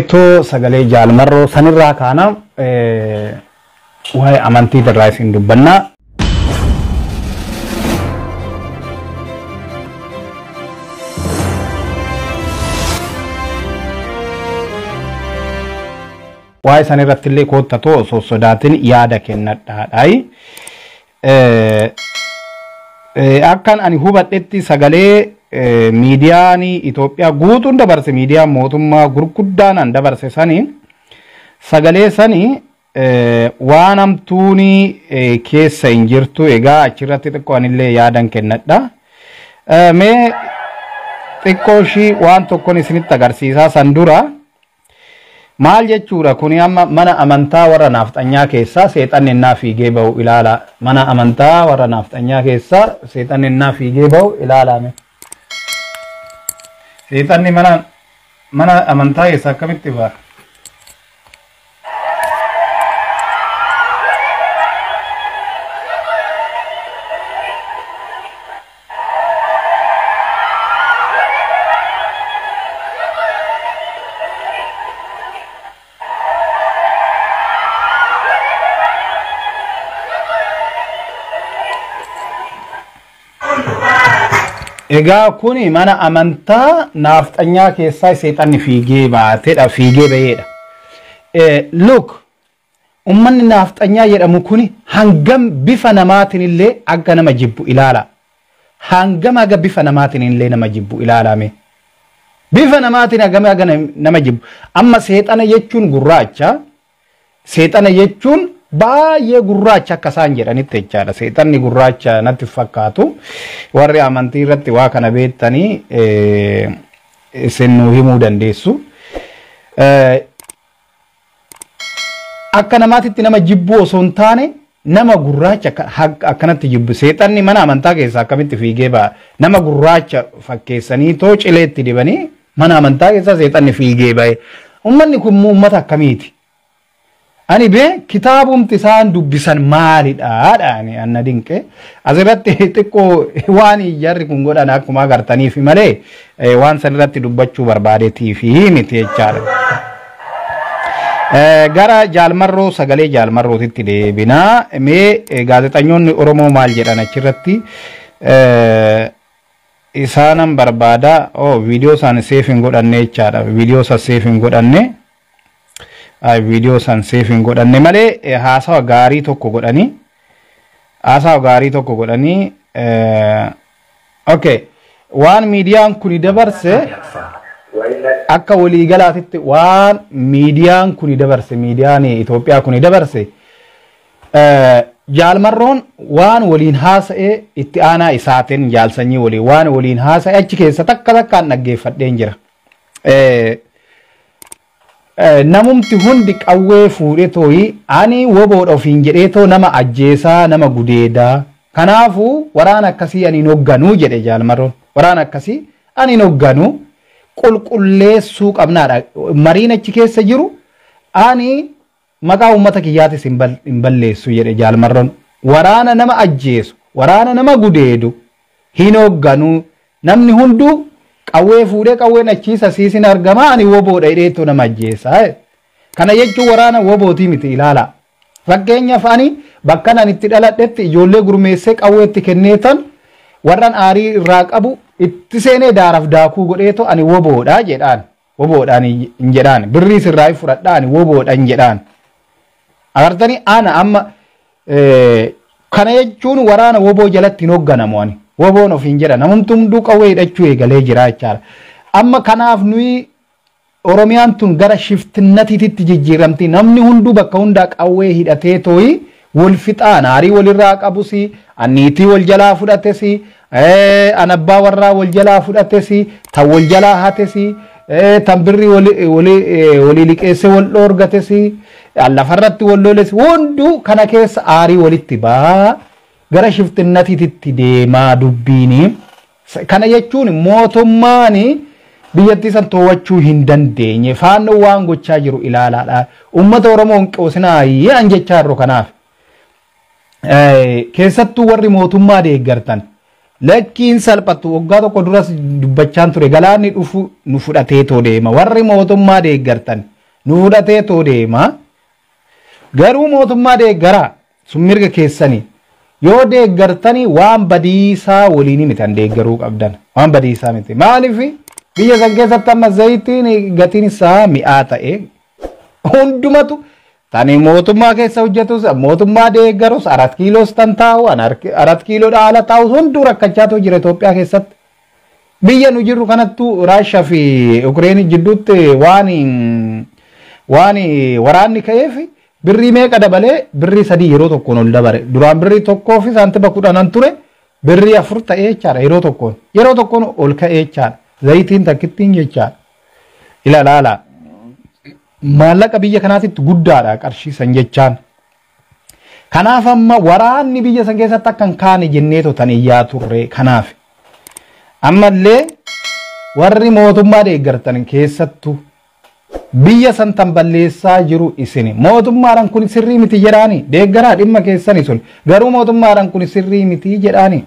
Itu sagalee jaalmarroo sanirraa kaana waa'ee amantii irraa isin dubbanna. Waa'ee sanirratti illee koottatoo osoo sodaatin yaada kennadhaadhaayi. Akkan ani hubadhetti sagalee miidiyaan Itoophiyaa guutuun dabarse miidiyaan mootummaa gurguddaan dabarse sanii sagalee sanii waan hamtuun keessa hin jirtu egaa achirratti xiqqoo anillee yaadan kennadha. Mee xiqqoo ishii waan tokkon isinitti agarsiisaa san dura maal jechuudha kuni amma mana amantaa warra naafxanyaa keessaa seexanni innaa fiigee ba'u ilaala. Mana amantaa warra naafxanyaa keessaa seexanni innaa fiigee ba'u ilaalame. Seexanni mana amantaa keessaa akkamitti ba'a? Egaa kuni mana amantaa naafxanyaa keessaa seexanni fiigee baatedha fiigee ba'eedha. Look ummanni naafxanyaa jedhamu kuni hangam bifa namaatiin illee akka nama jibbu ilaala. Hangam aga bifa namaatiin illee nama jibbu ilaalame. Bifa namaatiin hangam aga nama jibbu. Amma seexana jechuun gurraacha. Seexana jechuun baay'ee gurraacha akka isaan jedhanitti jechaadha. Seexanni gurraacha natti fakkaatu. Warri amantii irratti waa kana beektanii isin nuu himuu dandeessu. Akka namaatitti nama jibbu osoo hin taane nama gurraacha akkanatti jibbu. Seexanni mana amantaa keessaa akkamitti fiigee ba'a? Nama gurraacha fakkeessanii too cileetti dibanii mana amantaa keessaa seexanni fiigee ba'e. Uummanni kun uummata akkamiiti? Ani be kitaabumti isaan dubbisan maalidha dhaani anna dinqe asirratti xiqqoo waan jarri kun godhan akkuma agartaniif malee waan sanirratti dubbachuu barbaadeetiif miti jechaadha. Gara jaalmarroo sagalee jaalmarrootitti deebinaa mee gaazexeessitoonni Oromoo maal jedhan achirratti isaanan barbaada viidiyoo isaan seef hin godhanne jechaadha. Viidiyoo isa seef hin godhanne video san saving godhanne malee haasawa gaarii tokko godhanii okay waan miidiyaan kun dabarse akka walii galaatitti waan miidiyaan kun dabarse miidiyaan Itoophiyaa kun dabarse jaalmarroon waan waliin haasa'e itti aanaa isaatiin jaalsanyii waan waliin haasa'e achi keessa takkaan dhaggeeffadheen jira. Namumti hundi qawwee fuudhee tooyi ani woboodha ofiin jedhee too nama ajjeesaa nama gudeedaa kanaafuu waraana akkasii ani hin hogganuu jedhe jaalmarroon waraana akkasii ani hin hogganuu qulqulleessuu qabnaadha mariin achi keessa jiru ani maqaa uummata kiyyaatis hin balleessu jedhe jaalmarroon waraana nama ajjeesu waraana nama gudeedu hin hogganuu namni hunduu qawwee fuudhee qawween achiisa siisin argama ani woboodha hidheetu nama ajjeessa kana jechuun waraana wobootii miti ilaala fakkeenyaaf ani bakka ani itti dhaladhetti ijoollee gurmeessee qawweetti kenneetan warran aarii irraa qabu itti seenee daaraaf daakuu godheetu ani woboodha jedhaan woboodhaan hin jedhaan birriis irraa fudhadha ani woboodha hin jedhaan agartanii ana amma kana jechuun waraana woboo jalatti hin hogganamu ani woboon ofiin jedha namumtuu qawwee hidhachuu eegalee jira jechaadha. Amma kanaaf nuyi Oromiyaan tun gara shiftinnatiitti jijjiiramti namni hunduu bakka hundaa qawwee hidhatee tooyi wal fixaan aarii walirraa qabusi anniitii wal jalaa fudhatesi anabbaa warraa wal jalaa fudhatesi tan wal jalaa hatesi tan birri walii liqeesse wal dhoorgatesi lafarratti wal lolesi hunduu kana keessa aarii walitti baa gara shiftinnatiitti deemaa dubbiini kana jechuun mootummaan biyyattii san to'achuu hin dandeenye faannoo waan gochaa jiru ilaalaadha uummata Oromoo hin qoosinaa yaan jechaa jiru kanaaf keessattuu warri mootummaa deeggartan lakkiin salphatu waggaa tokko duras dubbachaan ture galaanni dhufu nu fudhatee too deema warri mootummaa deeggartan nu fudhatee too deema garuu mootummaa deeggara sun mirga keessanii yoo deeggartanii waan badiisaa waliin mitan deeggaruu qabdan waan badiisaa miti maaliif biyya san keessatti amma zayitiin gatiin isaa mi'aa ta'e hundumatu tani mootummaa keessa hojjetus mootummaa deeggarus 4 kiiloos tan taa'u 4 kiiloo dhaala taa'u hunduu rakkachaatu jira Itoophiyaa keessatti biyya nu jirru kanattu Raashiyaa fi Ukireen jidduutti waan waraanni ka'eef birrii meeqa dabalee birrii 3 yeroo tokkoon ol dabare duraan birrii tokkoo fi saantima 10 ture birrii 4 ta'ee jechaadha yeroo tokkoon ol ka'ee jechaadha zayitiin takkittiin jechaadha ilaalaala maallaqa biyya kanaatitti guddaadha qarshiisan jechaan kanaaf amma waraanni biyya san keessatti akkan kaane jenneeto tan iyyaa turre kanaaf ammallee warri mootummaa deeggartan keessattu biyya san tan balleessaa jiru isini mootummaadhaan kun sirrii miti jedhaani deeggaraa dhimma keessani sun garuu mootummaadhaan kun sirrii miti jedhaani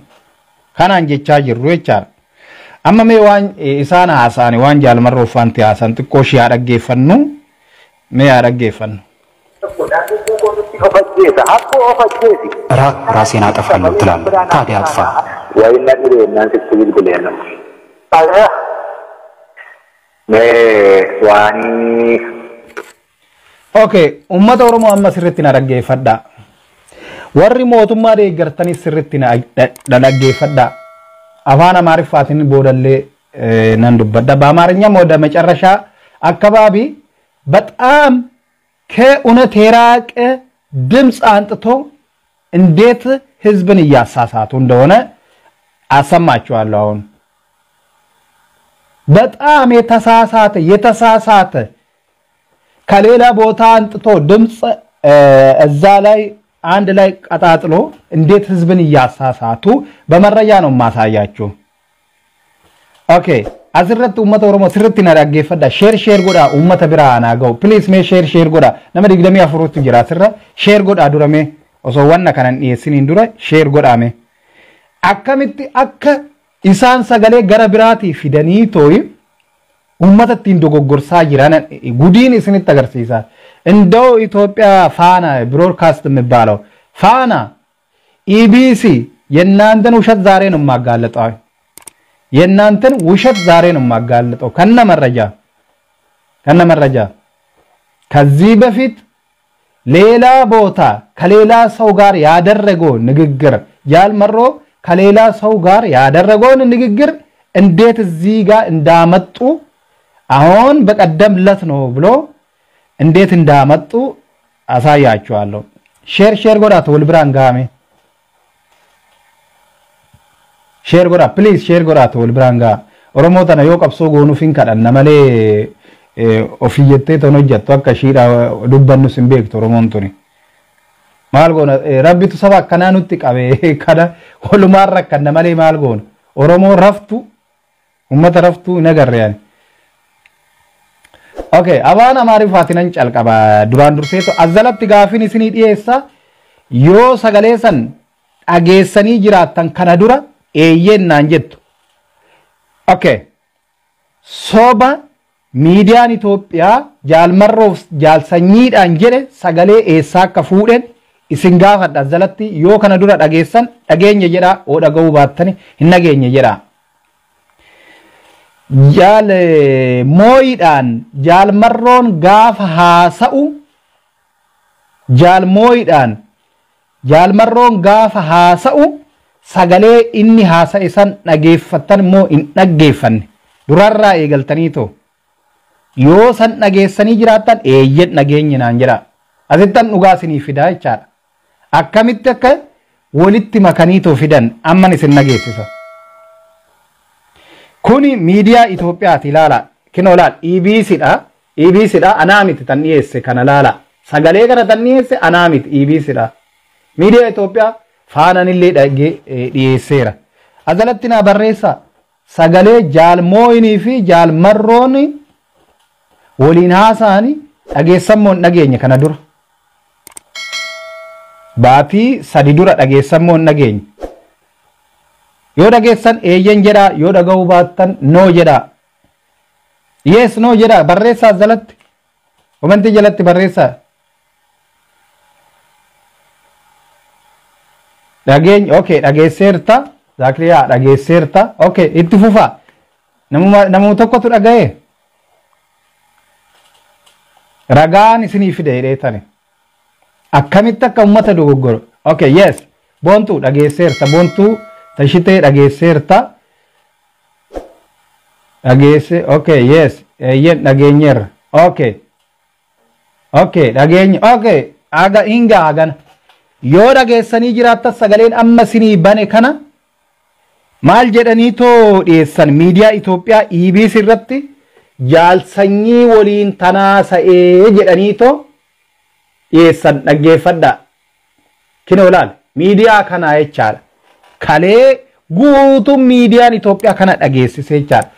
kanaan jechaa jirru jechaadha amma mee waan isaan haasaani waan jaalmarroof wanti haasan xiqqoo ishee haa dhaggeeffannu mee haa dhaggeeffannu ራሴን አጠፋለሁ ትላለህ ታዲያ አጥፋ Okay, ummata Oromoo amma sirriitti na dhaggeeffadha. Warri mootummaa deeggartanii sirriitti na dhaggeeffadha. Afaan Amaariffaatiin boodallee nan dubbadha. በአማርኛም ወደ መጨረሻ አካባቢ በጣም ከእውነት የራቀ ድምፅ አንጥቶ እንዴት ህዝብን እያሳሳቱ እንደሆነ አሰማችኋለሁ አሁን በጣም የተሳሳተ ከሌላ ቦታ አንጥቶ ድምጽ እዛ ላይ አንድ ላይ ቀጣጥሎ እንዴት ህዝብን እያሳሳቱ በመረጃ ነው ማሳያችሁ ኦኬ አዝረት ኡመተ ኦሮሞ ስርት ናዳገፈዳ ሼር ጎዳ ኡመተ ብራና ጋው ፕሊዝ ሜ ሼር ጎዳ ነመ ዲግደሚ አፍሩት ጅራ ስራ ሼር ጎዳ ዱረሜ ኦሶ ወና ከነን የሲኒን ዱረ ሼር ጎዳሜ አከምቲ አከ ኢሳን ሰገሌ ገረ ብራቲ ፊደኒ ቶይ ኡመተቲን ዶጎጎርሳ ጅራና ጉዲን እስኒ ተገርሲሳ እንደው ኢትዮጵያ ፋና ብሮድካስት የሚባለው ፋና ኢቢሲ የናንተን ውሸት ዛሬ ነው ማጋለጣው የናንተን ውሸት ዛሬ ነው ማጋለጣው ከነ መረጃ ከዚህ በፊት ሌላ ቦታ ከሌላ ሰው ጋር ያደረገው ንግግር ያልመሮ ከሌላ ሰው ጋር ያደረገውን ንግግር እንዴት እዚህ ጋር እንዳመጡ አሁን በቀደምለት ነው ብሎ እንዴት እንዳመጡ አሳያችኋለሁ ሼር ጎዳ ተወልብራን ጋሜ ሼር ጎዳ ፕሊዝ ሼር ጎዳ ተወልብራን ጋ ኦሮሞተና ዮ ቀብሶ ጎኑ ፊንካዳን ነመሌ ኦፊየቴ ተኖጀቱ አከሺዳ ዱበኑ ሲምቤክ ኦሮሞንቱኒ ማል ጎነ ረቢቱ ሰባ ከናኑት ቀበ ከዳ ሁሉማር ረከነ ነመሌ ማል ጎነ ኦሮሞ ረፍቱ ኡመተ ረፍቱ ነገር ያኒ Okay, abana maarifaatinan calqaba duraan durseeto azalatti gaafin isinii dhiyeessa yoo sagaleesan dhageessanii jiraattan kana dura eeyyennaan jettu. Okay. Soba miidiyaan Itoophiyaa jaalmarroof jaalsanyiidhaan jedhe sagalee eessaa akka fuudhen isin gaafadha azalatti yoo kana dura dhageessan dhageenya jedha oo dhaga'uu baattani hin dhageenye jedha. Jaal mooyidhaan jaal marroon gaafa haasa'u jaal mooyidhaan jaal marroon gaafa haasa'u sagalee inni haasa'e san dhageeffatan moo hin dhaggeeffanne durarraa eegaltaniito yoo san dhageessanii jiraattan eeyyen dhageenyinaan jedha asittan dhugaa isinii fidaa jechaadha akkamitti akka walitti makaniitoo fidan amman isin dhageessisa Kuni media Ethiopia tilala kinolal EBC da anamit taniyese kanalala sagale kana taniyese anamit EBC da media Ethiopia faana nille dage diyesera azalatina barresa sagale jal moyni fi jal marroni wolin hasani dage sammon dagenya kana dur baati sadi dura dage sammon dagenya Yoo dhageessan eeyyan jedha, yoo dhagahuu baattan no jedha. Yes no jedha barreessaa jalatti. Komentii jalatti barreessaa. Okay, dhageesseerta. Zakriyaa dhageesseerta. Okay, itti fufa. Namuma tokkotu dhagaye. Ragaan isinii fide hidheetani. Akkamitti akka uummata dogoggoro. Okay, yes. Boontuu dhageesseerta. Boontuu tashitee dhageesseerta. Dhageesse. Okay, yes. Eeyyen dhageenyeerra. Okay. Okay, dhageenye. Okay. Aga hinga agana. Yoo dhageessanii jiraattan sagaleen amma isinii bane kana maal jedhanii too dhiyeessan miidiyaa Itoophiyaa EBS irratti jaalsanyii waliin tanaasa'ee jedhanii too dhiyeessan dhaggeeffadhaa. Kinoo laal miidiyaa kanaa jechaadha. Kalee guutuun miidiyaan Itoophiyaa kana dhageessisee jechaadha.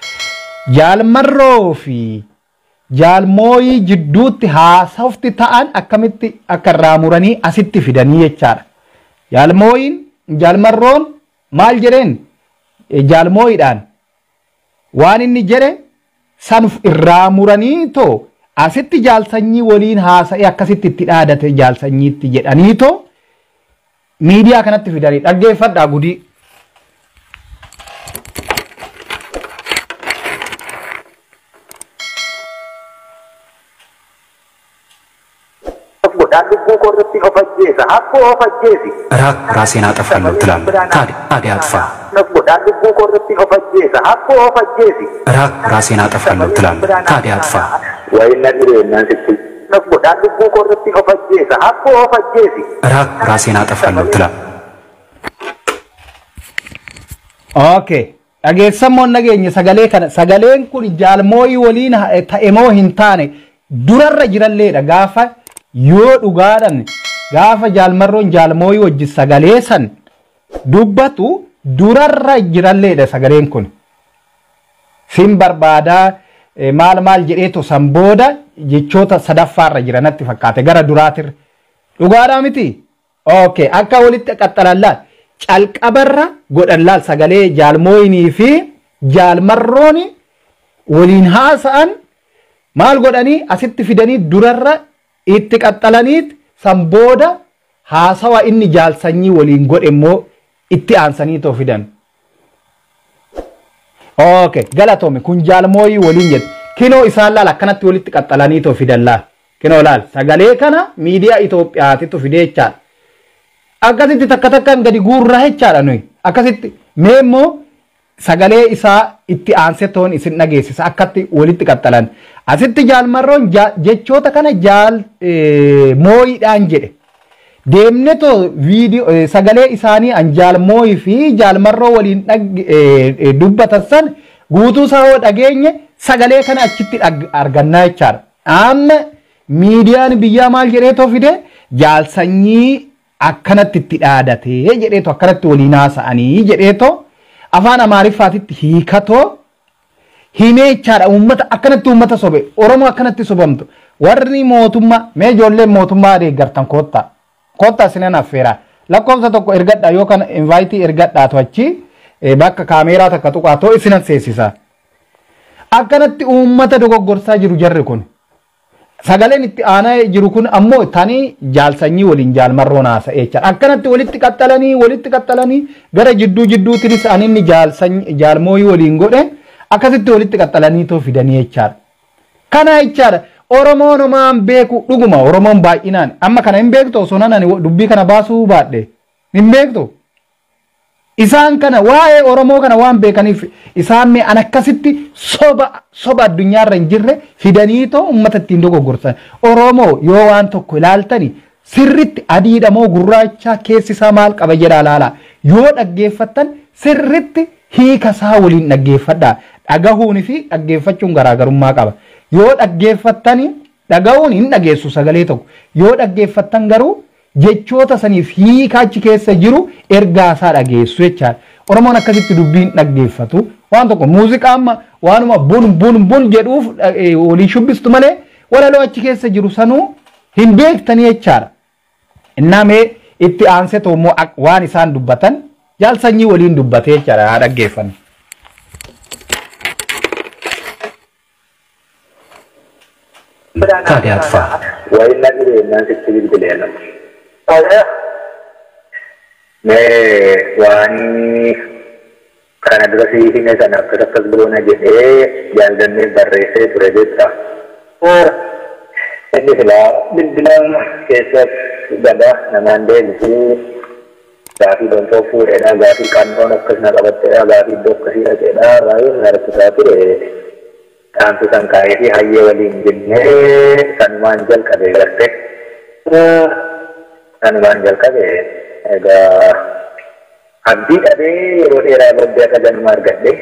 Jaalmarroo fi jaalmooyii jidduutti haasofti ta'an akkamitti akka irraa muranii asitti fidanii jechaadha. Jaalmarroon maal jedheen jaalmooyiidhaan waan inni jedhe san irraa muranii too asitti jaalsanyii waliin haasa'ee akkasitti itti dhaadate jaalsanyiitti jedhanii too miidiyaa kanatti fidanii dhaggeeffadhaa gudii. ራሴን አጠፋለሁ ትላለህ። ታዲያ አጥፋ። ራሴን አጠፋለሁ ትላለህ። ታዲያ አጥፋ። ራሴን አጠፋለሁ ትላለህ። Okay. Dhageessammoon nageenya sagalee kana sagaleen kun jaalmooyii waliin ta'emoo hin taane durarra jiralleedha gaafa yoo dhugaadhan gaafa jaalmarroon jaalmooyii wajji sagalee san dubbatu durarra jiralleedha sagaleen kun. Sin barbaadaa maal jedheetu san booda jechoota sadaffaarra jiranatti fakkaate gara duraatirra. Dhugaadhaa miti? Okay. Akka walitti qaxxalallaa. Calqabarra godhan laal sagalee jaalmooyinii fi jaalmarrooni waliin haasa'an maal godhanii asitti fidanii durarra itti qaxxalaniit san booda haasawa inni jaalsanyii waliin godhe immoo itti aansanii too fidan. Okay, galatoome kun jaalmooyii waliin jedhu kinoo isaan laal akkanatti walitti qaxxalanii too fidan laal. Kinoo laal sagalee kana miidiyaa Itoophiyaatitu fidee jechaadha. Akkasitti takka takkaan gadi guurraa jechaadha nuyi. Akkasitti mee immoo sagalee isaa itti aansee toon isin dhageessisa akkatti walitti qaxxalan. Asitti jaalmarroon jechoota kana jaalmooyiidhaan jedhe. Deemne too viidiyoo sagalee isaanii an jaalmooyii fi jaalmarroo waliin dubbatan san guutuu isaa yoo dhageenye sagalee kana achitti argannaa jechaadha. Amma miidiyaan biyyaa maal jedhee too fide jaalsanyii akkanatti itti dhaadatee jedheeto akkanatti waliin haasa'anii jedheeto afaan Amaariffaatitti hiikatoo himee jechaadha. Uummata akkanatti uummata sobe Oromoo akkanatti sobamtu warri mootummaa mee ijoolleen mootummaa deeggartan koottaa isinan affeeraa lakkoofsa tokko ergadhaa yookaan invaayitii ergadhaatu achi bakka kaameeraa takka tuqaatoo isinan seessisa. Akkanatti uummata dogoggorsaa jiru jarri kun. Sagaleen itti aanaa jiru kun ammoo tanii jaalsanyii waliin jaalmarroon haasa'ee jechaadha. Akkanatti walitti qaxxalanii gara jidduutinis aninni jaalmooyii waliin godhe akkasitti walitti qaxxalanii too fidanii jechaadha. Kana jechaadha Oromoon homaan beeku dhuguma Oromoon baay'inaan amma kana hin beektu osoo nan dubbii kana baasuu baadhe hin beektu. Isaan kana waa'ee Oromoo kana waan beekaniif isaan mee an akkasitti soba addunyaarra hin jirre fidanii too uummata ittiin dogoggorsan. Oromoo yoo waan tokko ilaaltani sirritti adiidha moo gurraacha keessi isaa maal qaba jedhaa laala. Yoo dhaggeeffattan sirritti hiika isaa waliin dhaggeeffadhaa. Dhagahuunii fi dhaggeeffachuun garaagarummaa qaba. Yoo dhaggeeffattani dhagahuun hin dhageessu sagalee tokko. Yoo dhaggeeffattan garuu jechoota saniif hiika achi keessa jiru ergaa isaa dhageessu jechaadha. Oromoon akkasitti dubbiin dhaggeeffatu waan tokko muuziqaa amma waanuma bun jedhuuf walii shubbistu malee walaloo achi keessa jiru sanuu hin beektanii jechaadha. Innaa mee itti aansee immoo waan isaan dubbatan jaalsanyii waliin dubbatee jechaadha haa dhaggeeffannu. Taadee Atfaa. Wayna jireenyaan sitti bilbileena. Mee waan kana dura sii hime sana akkas biroona jedhee jaalladhee barreessee ture jecha. Inni silaa bilbilaan keessatti gaba namaan deebisuu gaafii gonfoo fuudheedha gaafii qannoon akkasuma qabatteedha gaafii iddoo akkasii dhaqeedha baay'ee harkisaa ture. Dhaamsi san kaa'ee fi hayyee waliin jennee sanumaan jalqabee garte. Sanumaan jalqabee egaa abdii dhabee yeroo dheeraa booddee akka ganuma argadhe.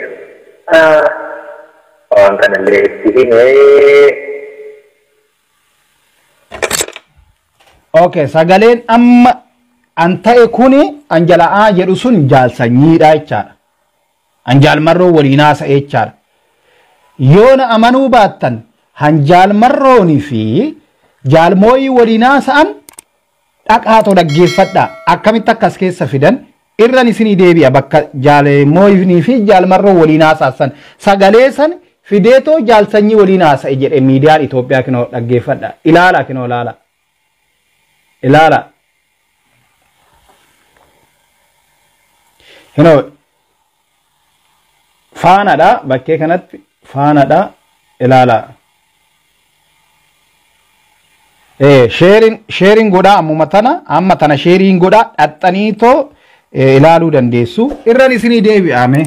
Waan kanallee itti himee. Okay, sagaleen amma an ta'e kuni anjala'aa jedhu sun jaalsanyiidha jechaadha. Anjaalmarroo waliin haasa'e jechaadha. Yoona amanuu baattan hanjaalmarroonii fi jaalmooyii waliin haasa'an dhaqaatoo dhaggeeffadha. Akkamitti akkas keessa fidan irran isinii deebi'a bakka jaalmooyii fi jaalmarroo waliin haasa'an sagalee san fideetoo jaalsanyii waliin haasa'e jedhe miidiyaan Itoophiyaa kinoo dhaggeeffadha. Ilaala kinoo ilaala. Ilaala. Kinoo faanadha bakkee kanatti. Faanadha ilaala. Sharing godhaa amma tana sharing godhaa dhaxxaniitoo ilaaluu dandeessu. Irran isinii deebi'ame.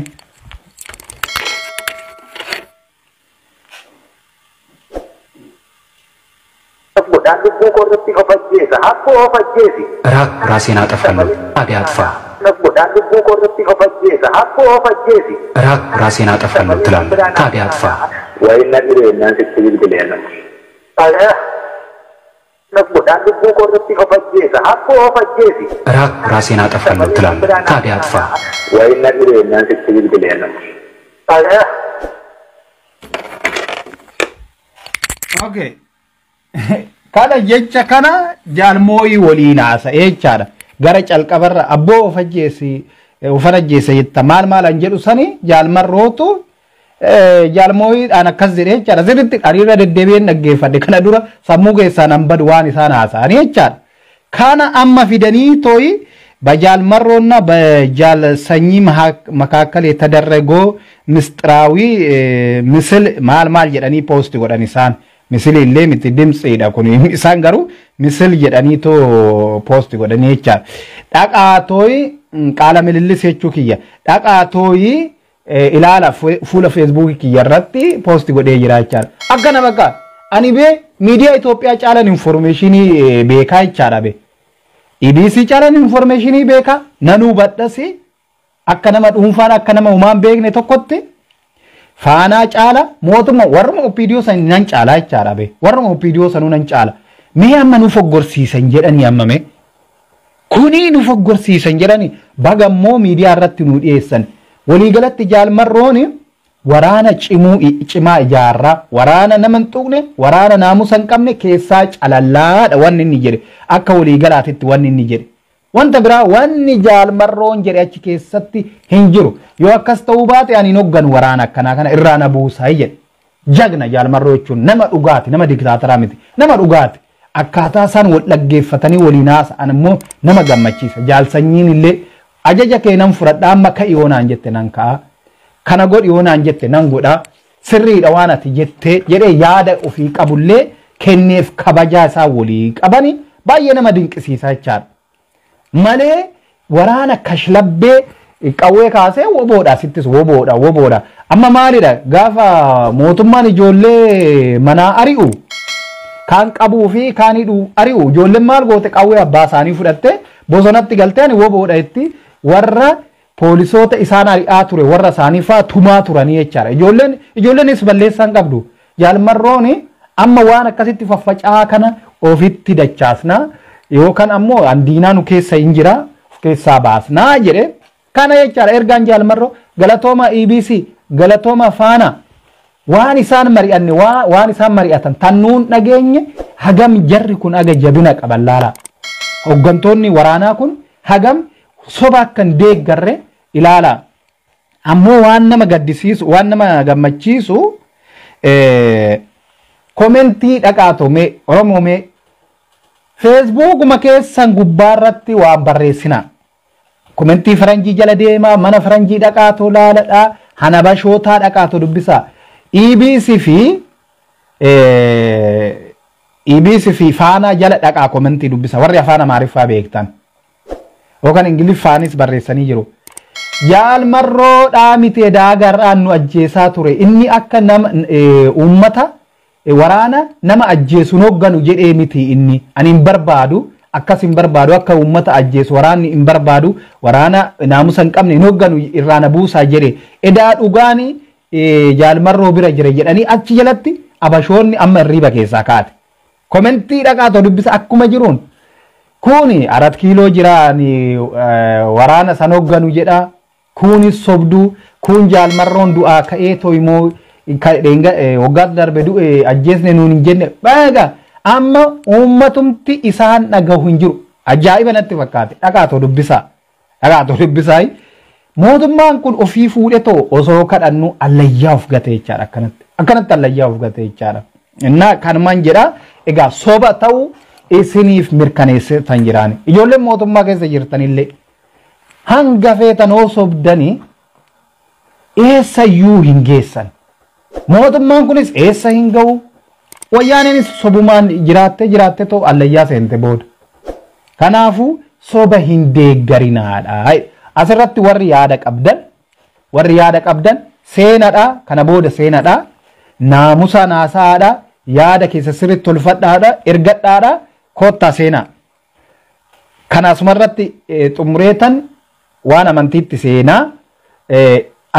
ራሴን አጠፋለሁ ታዲያ አጥፋ ራሴን አጠፋለሁ ትላለህ ታዲያ አጥፋ ወይና jireenyaan sitti bilbileena ራሴን አጠፋለሁ ትላለህ ታዲያ አጥፋ ወይና jireenyaan sitti bilbileena Okay. Kana jecha kana jaalmooyii waliin haasa'ee jechaadha. Gara calqabarra abboo ufana jeessa jetta maal an jedhu sani jaalmarrootu jaalmooyiidhaan akkas jedhee jechaadha. Sirriitti hariirra deddeebi'een dhaggeeffadhe kana dura sammuu keessaan an badu waan isaan haasa'anii jechaadha. Kana amma fidanii tooyi በጃልመሮና በጃልሰኝ መካከል የተደረገው ምስጥራዊ ምስል ማል jedhanii post godhan isaan misili illee miti dimtsiidha kun isaan garuu misil jedhaniito post godhanii jecha dhaqaatooyi qaala milillis jechuu kiyya dhaqaatooyi ilaala fuula Facebook kiyya irratti post godhee jira jecha akkana bakka ani be miidiyaa Itoophiyaa caalan information beekaa jechaadha be EBC caalan information beekaa nanuu badhasi akka nama dhuunfaan akka nama uumaan beekne tokkotti faanaa caala mootummaa warra OPDO san nan caala jechaadha be warra OPDO sanuu nan caala mee amma nu foggorsiisan jedhanii ammame kuni nu foggorsiisan jedhanii bagammoo miidiyaa irratti nu dhiyeessan waliigalatti jaalmarrooni waraana cimaa ijaarraa waraana naman tuqne waraana naamusa hin qabne keessaa calallaadha wanni inni jedhe akka waliigalaatitti wanni inni jedhe wanta biraa wanni jaalmarroon jedhe achi keessatti hin jiru yoo akkas ta'uu baate ani hoggan waraana akkanaa kana irraa na buusaa jedhe jagna jaalmarroo jechuun nama dhugaati nama diktaataraa miti nama dhugaati akkaataa isaan wal dhaggeeffatanii waliin haasa'an immoo nama gammachiisa jaalsanyiin illee ajaja kee nan fudhadhaa amma ka'ii yoonaan jette nan ka'a kana godhi yoonaan jette nan godha sirriidha waan ati jettee jedhee yaada ofii qabullee kenneef kabajaa isaa walii qabani baay'ee nama dinqisiisaa jechaadha malee waraana kashlabbee qawwee kaasee woboodha sittis woboodha amma maalidha gaafa mootummaan ijoollee manaa ari'u kaan qabuu fi kaan hidhuu ari'u ijoolleen maal goote qawwee abbaa isaanii fudhatte bosonatti galtee ani woboodha itti warra poolisoota isaan ari'aa ture warra isaanii faa tumaa turanii jechaadha ijoolleenis balleessaan qabdu jaalmarrooni amma waan akkasitti faffacaa kana ofitti dachaasna yookaan ammoo andiinaa nu keessa hin jira of keessaa baasnaa jedhe kana jechaadha ergaan jaalmarroo galatooma EBC galatooma faana waan isaan mari'anne waan isaan mari'atan tannuun dhageenye hagam jarri kun aga jabina qaban laala hoggantoonni waraanaa kun hagam soba akkan deeggarre ilaala ammoo waan nama gaddisiisu waan nama gammachiisu komentii dhaqaatome Oromoome Facebookuma keessan gubbaarratti waan barreessina komentii faranjii jala deema mana faranjii dhaqaatoo laaladha hana bashootaa dhaqaatoo dubbisa EBC fi faana jala dhaqaa komentii dubbisa warri afaan Amaariffaa beektan yookaan Ingiliffaanis barreessanii jiru. Jaal marroo dhaamite daagarraan nu ajjeesaa ture inni akka nama uummata waraana nama ajjeesu hogganu jedhee miti inni ani hin barbaadu akkas hin barbaadu akka uummata ajjeesu waraanni hin barbaadu waraana naamusa hin qabne hin hogganu irraana buusaa jedhe edaa dhugaani jaal marroo bira jira jedhanii achi jalatti abashoonni amma irriiba keessaa kaate. Komentii dhaqaatoo dubbisa akkuma jiruun kuni 4 kiiloo jiraani waraana san hogganu jedha kuni sobdu kun jaal marroon du'aa ka'ee to'imoo waggaa darbe du'e ajjeesne nuun hin jenne baga amma uummatumti isaan dhagahu hin jiru ajaa'iba natti fakkaate dhaqaatoo dubbisaa mootummaan kun ofii fuudhe too osoo kadhannu allayyaa of gate jechaadha akkanatti allayyaa of gate jechaadha innaa kanumaan jedha egaa soba ta'uu isiniif mirkaneessitan jiraani ijoolleen mootummaa keessa jirtanillee hanga feetan oo sobdanii eessayyuu hin geessan mootummaan kunis eessa hin ga'u wayyaaneenis sobumaan jiraatte too allayyaa seente booda kanaafuu soba hin deeggarinaadha asirratti warri yaada qabdan seenadha kana booda seenadha naamusa naasaadha yaada keessa sirriitti tolfadhaadha ergadhaadha koottaa seenaa kanaasumarratti xumureetan waan amantiitti seenaa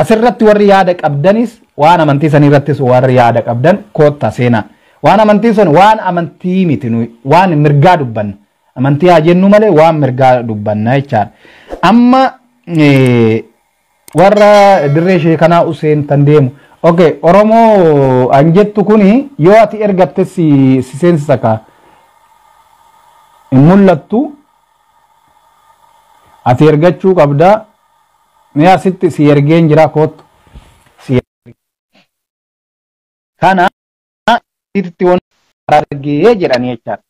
asirratti warri yaada qabdanis waan amantii sanirrattis warri yaada qabdan koottaa seenaa waan amantii sun waan amantii miti waan mirgaa dubbanna amantii haa jennu malee waan mirgaa dubbanna jechaadha amma warra dirree sheekanaa useen tan deemu okay Oromoo anjettu kuni yoo ati ergatte si seensisa ka hin mul'attu ati ergachuu qabda mee asitti si ergeen jira koottu kana itti won argee jedhanii jechaadha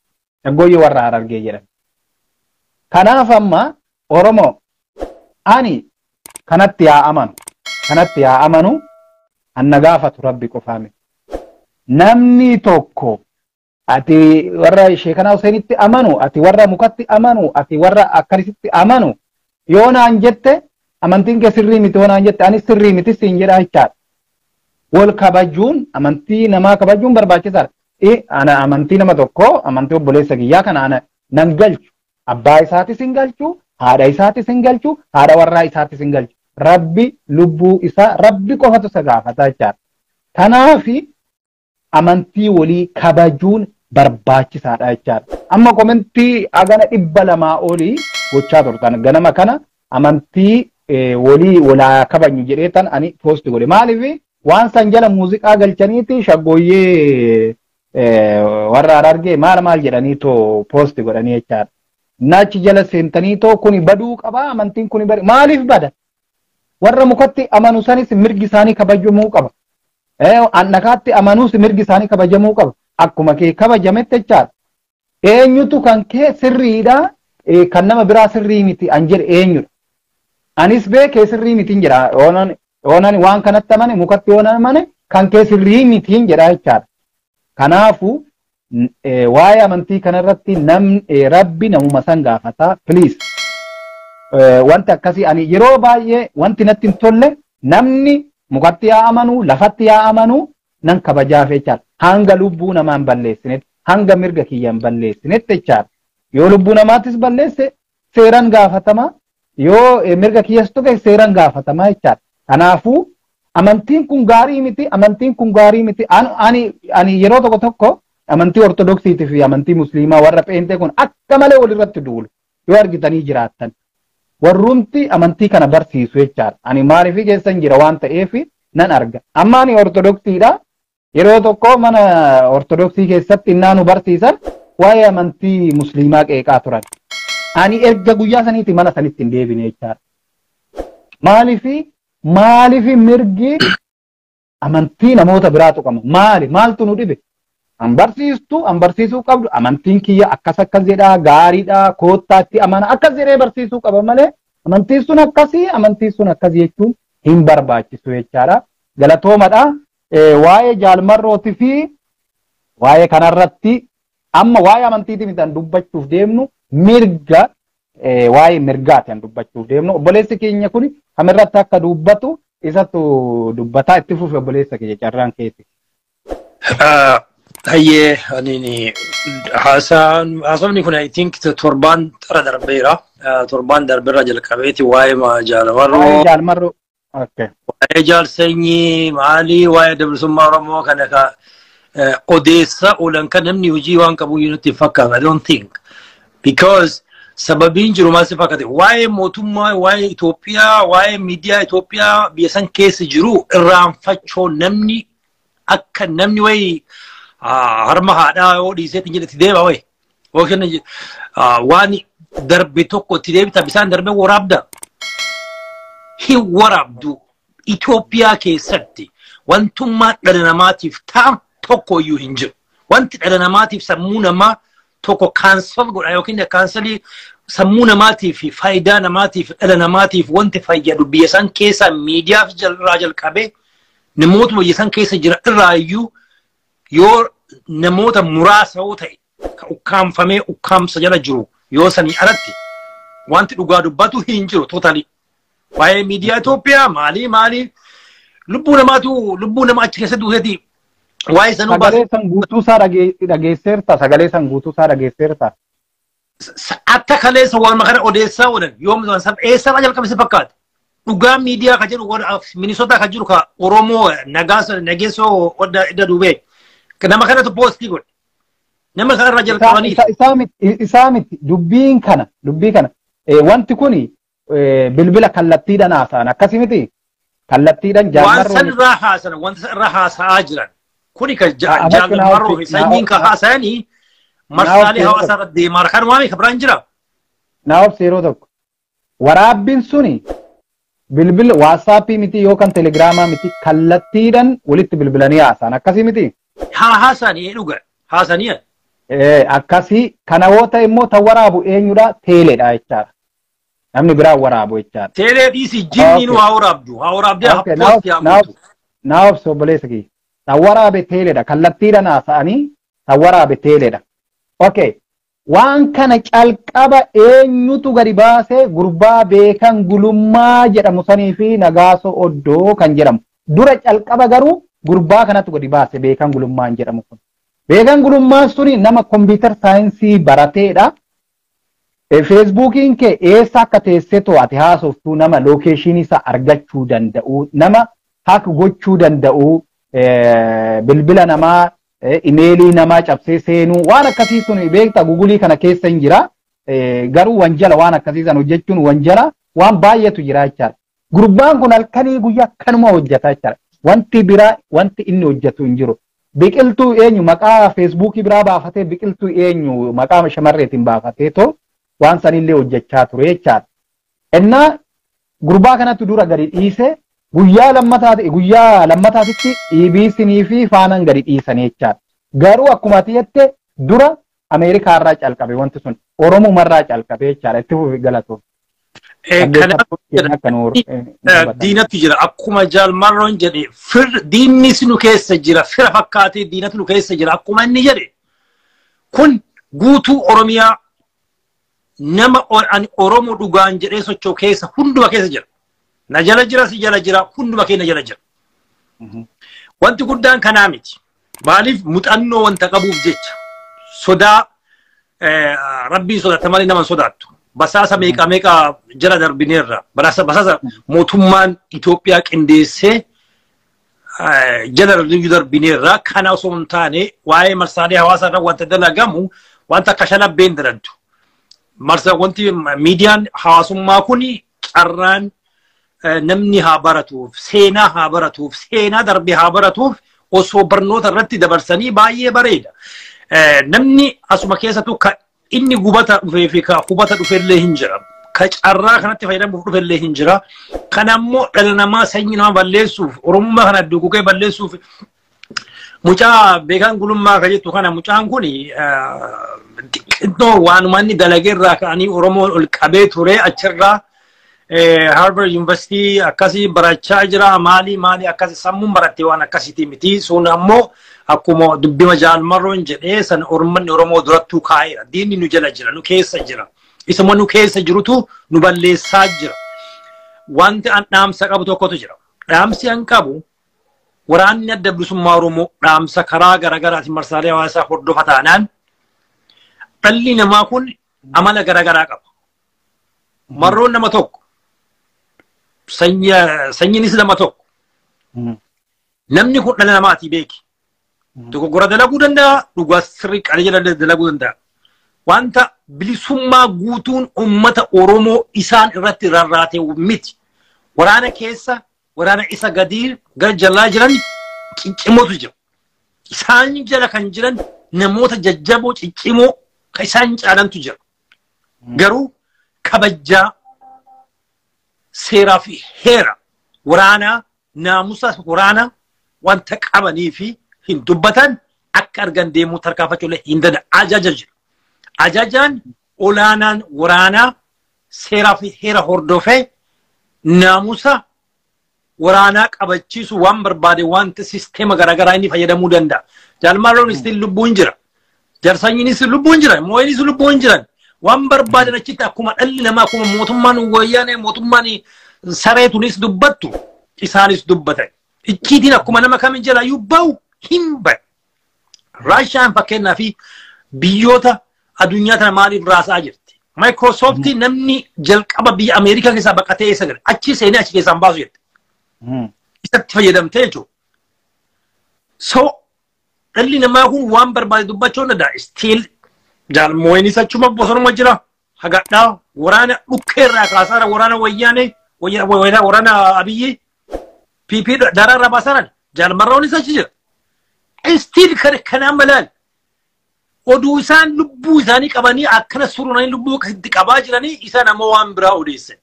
dhaggooyyee warra argee jedhan kanaaf amma Oromoo ani kanatti yaa amanu anna gaafatu rabbi qofaame namni tokko ati warra sheekanaa Huseenitti amanu ati warra mukatti amanu ati warra akkanisitti amanu yoo naan jette amantiin kee sirrii miti yoo naan jette anis sirrii miti siin jedha jechaadha wal kabajuun amantii namaa kabajuun barbaachisaadha ana amantii nama tokko amantii obboleessa kiyyaa kana ana nan galchu abbaa isaatis hin galchu haadha isaatis hin galchu haadha warraa isaatis hin galchu rabbi lubbuu isaa rabbi qofatu isa gaafata jechaadha kanaafi amantii walii kabajuun barbaachisaadha jechaadha amma komentii agana 200 olii gochaa turtan ganama kana amantii walii walaa kabajnu jedheetan ani post godhe maaliif waan san jala muuziqaa galchaniiti shaggooyyee warra argee maal jedhanii too post godhanii jechaadha naachi jala seentanii too kuni baduu qaba amantiin kuni bari maaliif bada warra mukatti amanu sanis mirgi isaanii kabajamuu qaba annakaatti amanuus mirgi isaanii kabajamuu qaba akkuma kee kabajametti jechaadha eenyutu kan kee sirriidha kan nama biraa sirrii miti an jedhe eenyudha anis beekee sirrii miti jedha oonan waan kanatti amane mukatti oonan amane kan kee sirrii miti jedha jechaadha kanaafu waa'ee amantii kanarratti rabbi namuma san gaafata please wanti akkasii ani yeroo baay'ee wanti natti hin tolle namni mukatti yaa amanu lafatti yaa amanu nan kabajaaf jechaadha hanga lubbuu namaa hin balleessinetti hanga mirga kiyya hin balleessinetti jechaadha yoo lubbuu namaattis balleesse seeran gaafatama yoo mirga kiyyas tuqe seeran gaafatama jechaadha kanaafuu amantiin kun gaarii miti ani yeroo tokko amantii ortodoksiitii fi amantii musliimaa warra peentee kun akka malee walirratti duulu yoo argitanii jiraattan warrumti amantii kana barsiisu jechaadha ani maaliif keessan jira waan ta'eef nan arga amma ani ortodoksiidha yeroo tokko mana ortodoksii keessatti innaanu barsiisan waa'ee amantii musliimaa qeeqaa turan ani erga guyyaa saniiti mana sanitti hin deebine jechaadha maalifi mirgi amantii namoota biraatu qaba maaltu nu dhibe an barsiisuu qabdu amantiin kiyya akkas jedha gaariidha koottaatti amana akkas jedhee barsiisuu qaba malee amantiin sun akkasii jechuun hin barbaachisu jechaadha galatoomadha waa'ee jaalmarrooti fi waa'ee kanarratti amma waa'ee amantiitii mitan dubbachuuf deemnu mirga waa'ee mirgaati an dubbachuuf deemnu obboleessi keenya kun kamirratti akka dubbatu isatu dubbataa itti fufe obboleessa keenya carraan keeti. Hayyee ani haasawni kun I think torbaan xara darbeera torbaan darbeera jalqabeeti waa'ee jaalmarroo okay waa'ee jaalsanyii maalii waa'ee dabalisummaa Oromoo kana ka odeessa oolan kan namni hojii waan qabu nutti fakkaata I don't think because sababiin jiru maal si fakkaate waa'ee mootummaa waa'ee Itoophiyaa waa'ee miidiyaa Itoophiyaa biyya san keessa jiru irraanfachoo namni akka namni wayi harma haadhaa yoo dhiiseetti jedhetti deema wayi yookiin waan darbe tokko itti deebita bisaan darbe waraabda hin waraabdu Itoophiyaa keessatti wantummaa dhala namaatiif ta'a tokko iyyuu hin jiru wanti dhala namaatiif sammuu namaa tokko kaansal godha yookiin kaansalii sammuu namaatiif faayidaa namaatiif dhala namaatiif wanti fayyadu biyya san keessa miidiyaa irraa jalqabee namoota biyya san keessa jira irraa iyyuu yoo namoota muraasa ta'e ka ukkaamfamee ukkaamsa jala jiru yoo sanii alatti wanti dhugaa dubbatu hin jiru totally waa'ee miidiyaa Itoophiyaa maalii lubbuu namaa achi keessa duuseeti waa'ee sanuu sagalee san guutuu isaa dhageesseerta akka kaleessa waan makana odeessaa oolan yoom san eessaa jalqabe si fakkaate dhugaa miidiyaa ka jedhu Minnesota ka jiru ka Oromoo nageessoo idda duubee nama kanatu poostii godhe nama kanarra jalqabanii isaa miti dubbii kana wanti kuni bilbila kallattiidhaan haasa'an akkasii miti kallattiidhaan jaalmarroo waan san irraa haasan wanta san irraa haasa'aa jiran kuni ka jaalmarroo fi sanyiin ka haasa'anii marsaalee hawaasaa irra deemaa kan waamee ka biraan jira. Naaf yeroo tokko waraabbiin suni bilbila waatsaappii miti yookaan telegiraamaa miti kallattiidhaan walitti bilbilanii haasa'an akkasii miti. Haasa'anii dhuga haasa'anii. Akkasii kana yoo ta'e immoo tan waraabu eenyudha teeleedha jechaadha. Namni biraa waraabu jechaadha. Teelee dhiisi jinni nu haa waraabdu haa waraabdee haa poosti haa guutu. Naaf obboleessa kiyya. Tan waraabe teeleedha kallattiidhaan haasa'anii tan waraabe teeleedha. Okay. Waan kana calqaba eenyutu gadi baasee gurbaa beekan gulummaa jedhamu sanii fi nagaasoo oddoo kan jedhamu. Dura calqaba garuu gurbaa kanatu gadi baase beekan gulummaan jedhamu kun. Beekan gulummaan suni nama kompiitar saayinsii barateedha. Feesbuukiin kee eessa akka teessee to'ate haasoftuu nama lookeeshinii isaa argachuu danda'u nama haak gochuu danda'u bilbila namaa imeelii namaa cabsee seenuu waan akkasii sun beekta gugulii kana keessa hin jira garuu wanjala waan akkasii san hojjechuun wanjala waan baay'eetu jira jechaadha. Gurbaan kun halkanii guyyaa kanuma hojjeta jechaadha. Wanti biraa wanti inni hojjetu hin jiru. Biqiltuu eenyu maqaa feesbuukii biraa baafatee biqiltuu eenyu maqaa shamarreetiin baafatee too waan sanillee hojjechaa ture jechaadha. Innaa gurbaa kanatti dura gadi dhiise guyyaa lammataatitti EBCnii fi faanan gadi dhiisanii jechaadha. Garuu akkuma ati jette dura Ameerikaa irraa calqabe wanti sun Oromumarraa calqabe jechaadha itti fufi galatoon. Diinatu jira akkuma jaalmarroon jedhe diinni nu keessa jira fira fakkaatee diinatu nu keessa jira akkuma inni jedhe kun guutuu Oromiyaa nama Oromoo dhugaan jedhee socho'u keessa hunduma keessa jira. Na jala jira si jala jira hunduma keenya jala jira. Wanti guddaan kanaa miti. Maaliif muuxannoo wanta qabuuf jecha sodaa rabbii sodaata malee nama sodaattu. Basaasa meeqa jala darbineerra. Basaasa mootummaan Itoophiyaa qindeessee jala darbineerra kana osoo hin taane waa'ee marsaalee hawaasaa irra wanta dalagamu wanta akka shalabbeen darantu. Wanti miidiyaan hawaasummaa kuni carraan namni haa baratuuf seenaa haa baratuuf seenaa darbe haa baratuuf osoo barnoota irratti dabarsanii baay'ee bareeda. Namni asuma keessattuu inni gubata dhufee fi hubata dhufellee hin jira. كأرّا كانت فايدة بفرد اللي هنجرا كان أمو لنا ما سينما بالليسوف ورمما كان الدوكوكي بالليسوف مجا بيكان قولوا ما كجيتو كان مجا كوني إنه وانماني دلقير راكاني ورمو الكابيت وري أشرا هارفارد يونيفرسيتي أكاسي براتشا جرا مالي أكاسي سمون براتي وانا أكاسي تيمتي سون أمو أكومو دبي مجال مرون جري سن ورمان ورمو دراتو كايرا ديني نجلا جرا نكيس جرا isuma nu keessa jirutu nu balleessaa jira wanti an dhaamsa qabu tokkotu jira dhaamsi an qabu waraanni adda bilisummaa Oromoo dhaamsa karaa garaagaraatiin marsaalee hawaasaa hordofa taanaan dhalli namaa kun amala garaagaraa qaba marroon nama tokko sanyiinis nama tokko namni kun dhala namaatii beeki dogoggora dalaguu danda'a dhugaa sirrii qalee jala dalaguu danda'a wanta bilisummaa guutuun ummata Oromoo isaan irratti rarraate miti waraana keessa waraana isa gadii gara jalaa jiran ciccimootu jira isaan jala kan jiran namoota jajjaboo ciccimoo kan isaan caalantu jira garuu kabajjaa seeraa fi heera waraanaa naamusa waraanaa wanta qabanii fi hin dubbatan akka argan deemuu tarkaanfachuu hin danda'an ajaja jira ajajaan olaanaan waraanaa seeraa fi heera hordofee naamusa waraanaa qabachiisu waan barbaade wanta sisteema garaagaraa inni fayyadamuu danda'a. Jaalmarroon istiin lubbuun jira. Jarsanyiinis lubbuun jira. Moo'inis lubbuun jiran. Waan barbaadan achitti akkuma dhalli namaa akkuma mootummaan wayyaanee mootummaan sareetunis dubbattu isaanis dubbatan. Icciitiin akkuma nama kamin jala yubba'u hin bahe. Raashaan fakkeenyaa fi biyyoota addunyaa tana maaliif raasaa jirti? Microsoft namni jalqaba biyya Ameerikaa keessaa baqatee eessa gale? Achi seenee achi keessaan baasu jette. Isatti fayyadamtee jechuudha. So dhalli namaa kun waan barbaade dubbachuu danda'a. Still jaalmooyinis achuma bosonuma jira. Hagadhaa waraana dhukkeerraa kaasaara waraana wayyaanee waraana abiyyi PP daraarraa baasaran jaalmarroonis achi jira. Still kanaan malaan oduu isaan lubbuu isaanii qabanii akkana surunanii lubbuu itti qabaa jiranii isaan ammoo waan biraa odeesse.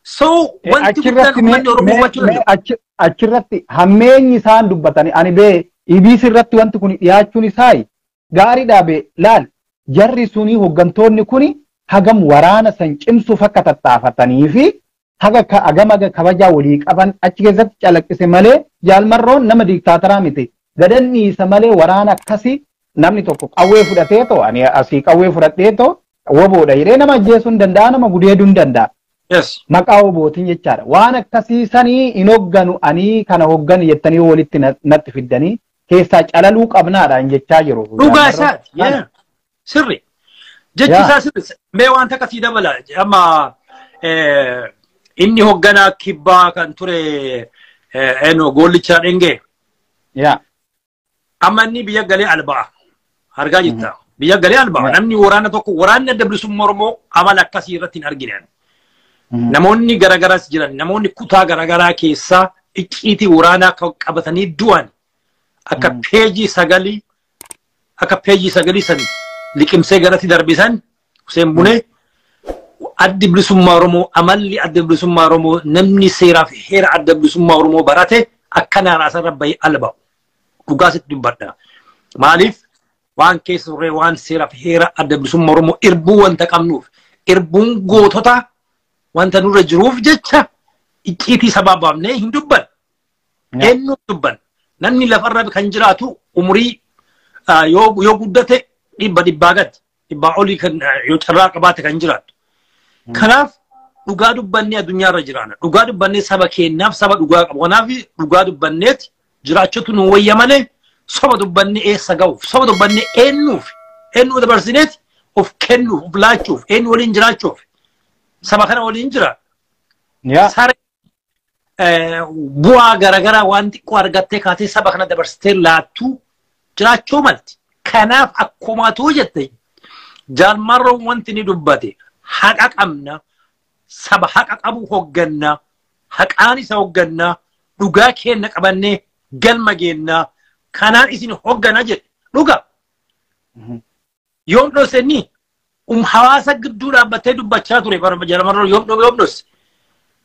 So wanti guddaan uummanni Oromoo hubachuu danda'a. Achirratti hammeenyi isaan dubbatanii ani bee IBC irratti wanti kun dhiyaachuun isaa gaariidhaa bee laal jarri sunii hooggantoonni kuni hagam waraana san cimsuuf akka tattaafatanii fi hagam kabajaa walii qaban achi keessatti calaqqise malee jaalmarroon nama diiktaataraa miti. Gadanni isa malee waraana akkasii namni tokko qawwee fudhatee too ani asii qawwee fudhatee too woboodha jedhee nama ajjeesuu hin danda'a nama gudeeduu hin danda'a. Maqaa wobootiin jechaadha. Waan akkasii sanii hin hoogganu ani kana hoogganu jettanii walitti natti fiddanii keessaa calaluu qabnaadhaan jechaa jiru. Dhugaa isaati. Sirri. Jechi isaa sirri. Mee wanta akkasii dabala. Amma inni hoogganaa kibbaa kan ture Gollichaa Dhengee. Amma inni biyya galee alba'a. Argaa jirta. Biyya galee alba'a. Namni waraana tokko waraanni adda bilisummaa Oromoo amala akkasii irratti hin argine. Namoonni garagaraas jiran namoonni kutaa garagaraa keessaa icciitii waraanaa qabatanii du'an akka peejii sagalii san liqimsee garatti darbisan Hussein Bunee adda bilisummaa Oromoo amalli adda bilisummaa Oromoo namni seeraa fi heera adda bilisummaa Oromoo barate akkanaan asirra bahee alba'u. Dhugaasitti dubbadha. Maaliif waan keessa turre waan seeraa fi heera adda bilisummaa Oromoo irbuu wanta qabnuuf irbuun gootota wanta nurra jiruuf jecha icciitii sababaafnee hin dubban. Eenyu dubban. Namni lafarra kan jiraatu umurii yoo guddate dhibbaa gad dhibbaa olii kan yoo carraa qabaate kan jiraatu. Kanaaf dhugaa dubbannee addunyaarra jiraana. Dhugaa dubbannee saba keenyaaf saba dhugaa qabu. Kanaaf dhugaa dubbanneeti jiraachuutu nu wayya malee soba dubbannee eessa ga'uuf soba dubbannee eenyuu dabarsineeti of kennuuf of laachuuf eenyu waliin jiraachuuf. Saba kana waliin jira. Sare bu'aa garagaraa waan xiqqoo argattee kaatee saba kana dabarsitee laattuu jiraachuu malti. Kanaaf akkumatuu jette jaalmarroon wanti ni dubbate haqa qabna saba haqa qabu hoogganna haqaan isa hoogganna dhugaa keenya qabannee galma geennaa kanaan isin hoogganaa jedhe dhuga. Yoom dhoosennii hawaasa gidduu dhaabbatee dubbachaa ture bara jalamarroo yoom dhos.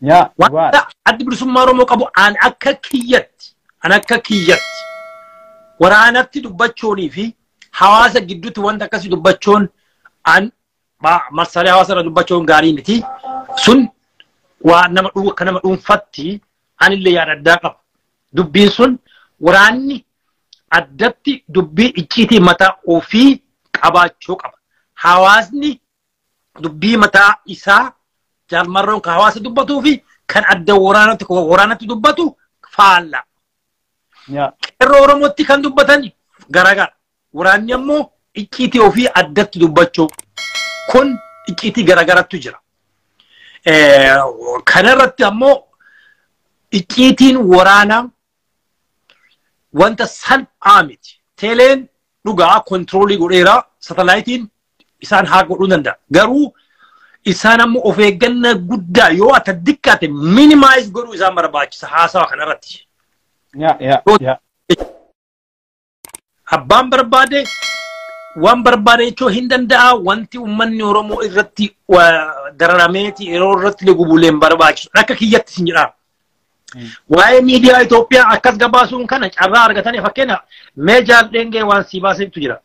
Ya, Wanta addi bilisummaa Oromoo qabu an akka kiyyatti waraanatti dubbachuunii fi hawaasa gidduutti wanta akkasii dubbachuun an marsaalee hawaasa dubbachuun gaarii miti. Sun waa nama dhuunfatti anillee yaada addaa qaba. Dubbiin sun waraanni addatti dubbii icciitii mataa ofii qabaachuu qaba. Hawaasni dubbii mataa isaa jaalmarroon kan hawaasa dubbatuu fi kan adda waraanatti dubbatu faalla. Qeerroo Oromootti kan dubbatan garagara. Waraanni ammoo icciitii ofii addatti dubbachuu. Kun icciitii garagarattu jira. Kanarratti ammoo icciitiin waraanaa wanta salphaa miti. Teeleen dhugaa kontiroolii godheera satalaayitiin isaan haa godhuu danda'a. Garuu isaan ammoo of eeggannaa guddaa yoo ati dikkaate minimaayiz godhuu isaan barbaachisa haasawa kanarratti. Abbaan barbaade waan barbaade jechuun hin danda'a wanti uummanni Oromoo irratti dararameeti yeroo irratti lugubuleen barbaachisu akka kiyyatti sin jedhaa. Waa'ee miidiyaa Itoophiyaa akkas gabaasuun kana carraa argatanii fakkeenya mee Jaaldhengee waan si baasetu jira.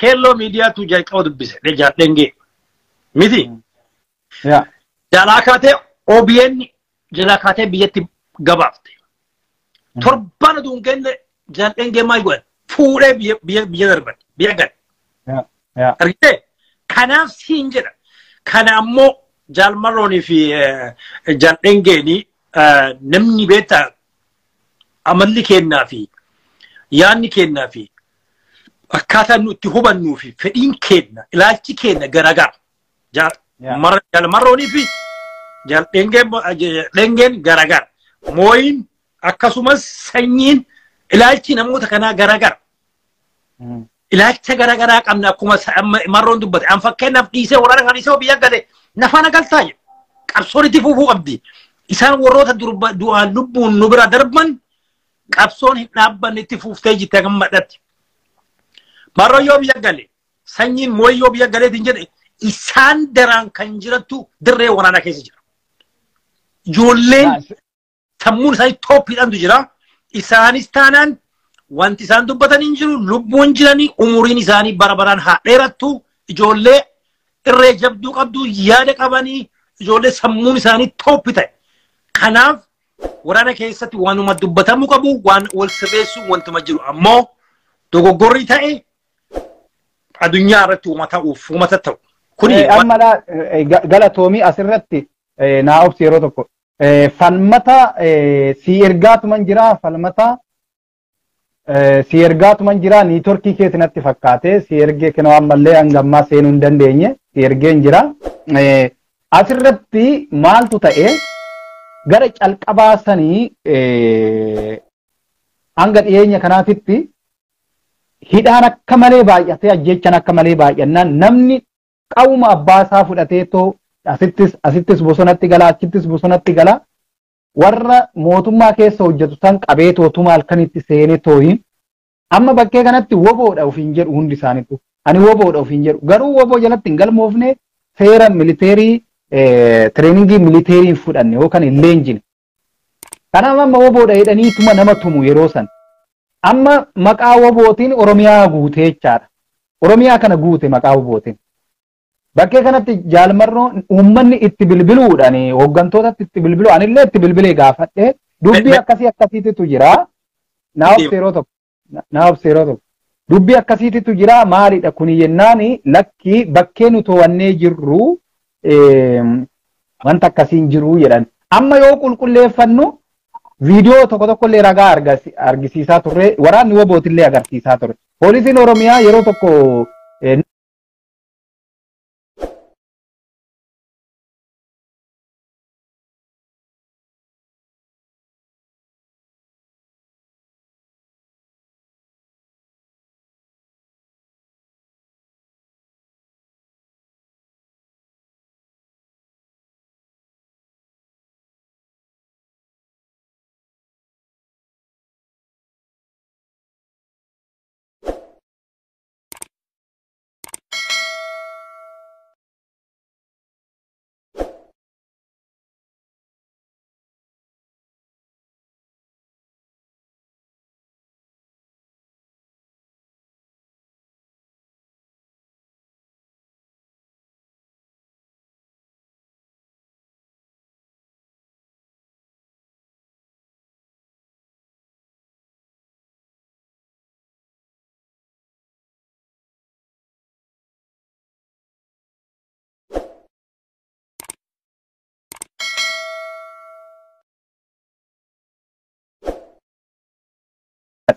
Keelloo miidiyaatu jalqaba dubbise Jaaldhengee miti. Jalaa kaatee OBN jalaa kaatee biyyatti gabaafte. Torban aduun kenne Jaaldhengee maal godhan fuudhee biyya darban biyya gad. Argitee kanaaf siin jedha. Kana ammoo Jaalmarroonii fi Jaaldhengeenii namni beektaa amalli kennaa fi yaanni kennaa fi akkaataa nuti hubannuu fi fedhiin kenna ilaalchi kenna garagara. Jaalmarroonii fi Jaaldhengeen garagara. Mooyin akkasumas sanyiin ilaalchi namoota kanaa garagara. Ilaalcha garagaraa qabna akkuma marroon dubbate. An fakkeenyaaf dhiisee waraana kan dhiisee biyya gale nafana galtaa jedhu. Qabsoon itti fufuu qabdi. Isaan warroota du'aan lubbuun nu bira darban qabsoon hin dhaabbanne itti fuuftee jirti gammadatti. Marroon yoo biyya gale sanyiin mooyi yoo biyya galeetiin jedhe isaan daraan kan jirattu dirree waraanaa keessa jira. Ijoolleen sammuun isaanii tooppiidhaantu jira. Isaanis taanaan wanti isaan dubbatan hin jiru lubbuun jiranii umuriin isaanii bara baraan haa dheerattu ijoollee irree jabduu qabdu yaada qabanii ijoollee sammuun isaanii tooppi ta'e. Kanaaf waraana keessatti waanuma dubbatamuu qabu waan wal sirreessu wantuma jiru ammoo dogoggorri ta'e addunyaa irratti uummata ta'u. Kuni amma galatoomii asirratti naa obsi yeroo tokko falmata si ergaatuman jira falmata si ergaatuman jira niitorkii keessatti fakkaate si ergee kenoo ammallee hangammaa seenuu hin dandeenye si ergeen jira asirratti maaltu ta'e gara calqabaa sanii hanga dhiyeenya kanaatitti hidhaan akka malee baay'atee ajjechaan akka malee baay'annaan namni qawuma abbaasaa fudhatee too asittis bosonatti gala achittis bosonatti gala warra mootummaa keessa hojjetu san qabee tootumaa halkanitti seenee toohin amma bakkee kanatti woboodha ofiin jedhu hundi isaaniitu ani woboodha ofiin jedhu garuu woboo jalatti hin galmoofne seera militeerii treeningii militeerii fudhanne yookaan hin leenjine. Kanaaf amma woboodha jedhaniituma nama tumu yeroo san amma maqaa wobootiin Oromiyaa guutee jechaadha. Oromiyaa kana guute maqaa wobootiin. Bakkee kanatti jaalmarroon uummanni itti bilbiluudhaan hooggantootatti itti bilbiluu anillee itti bilbilee gaafadhe dubbii akkasiititu jira. Naaf seeroo tokko. Dubbii akkasiititu jira maalidha kuni jennaan lakki bakkee nu to'annee jirru wanta akkasiin jiru jedhan. Amma yoo qulqulleeffannu viidiyoo tokko illee ragaa argisiisaa turre waraanni wobootillee agarsiisaa ture. Poolisiin Oromiyaa yeroo tokko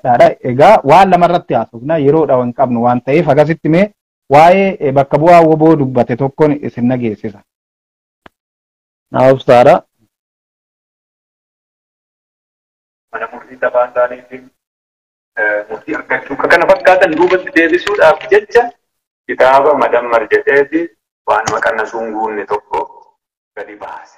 eeggadhaadha. Egaa waan lamarratti haasofna yeroodha waan qabnu waan ta'eef akkasitti mee waa'ee bakka bu'aa woboo dubbate tokkoon isin nageessisa. Naafsaadha. Mana murtii taphaa isaaniitiin murtii argachuu kana fakkaatan duubatti deebisuudhaaf jecha kitaaba madammar jedheeti waan maqannasuun guunne tokko gadi baase.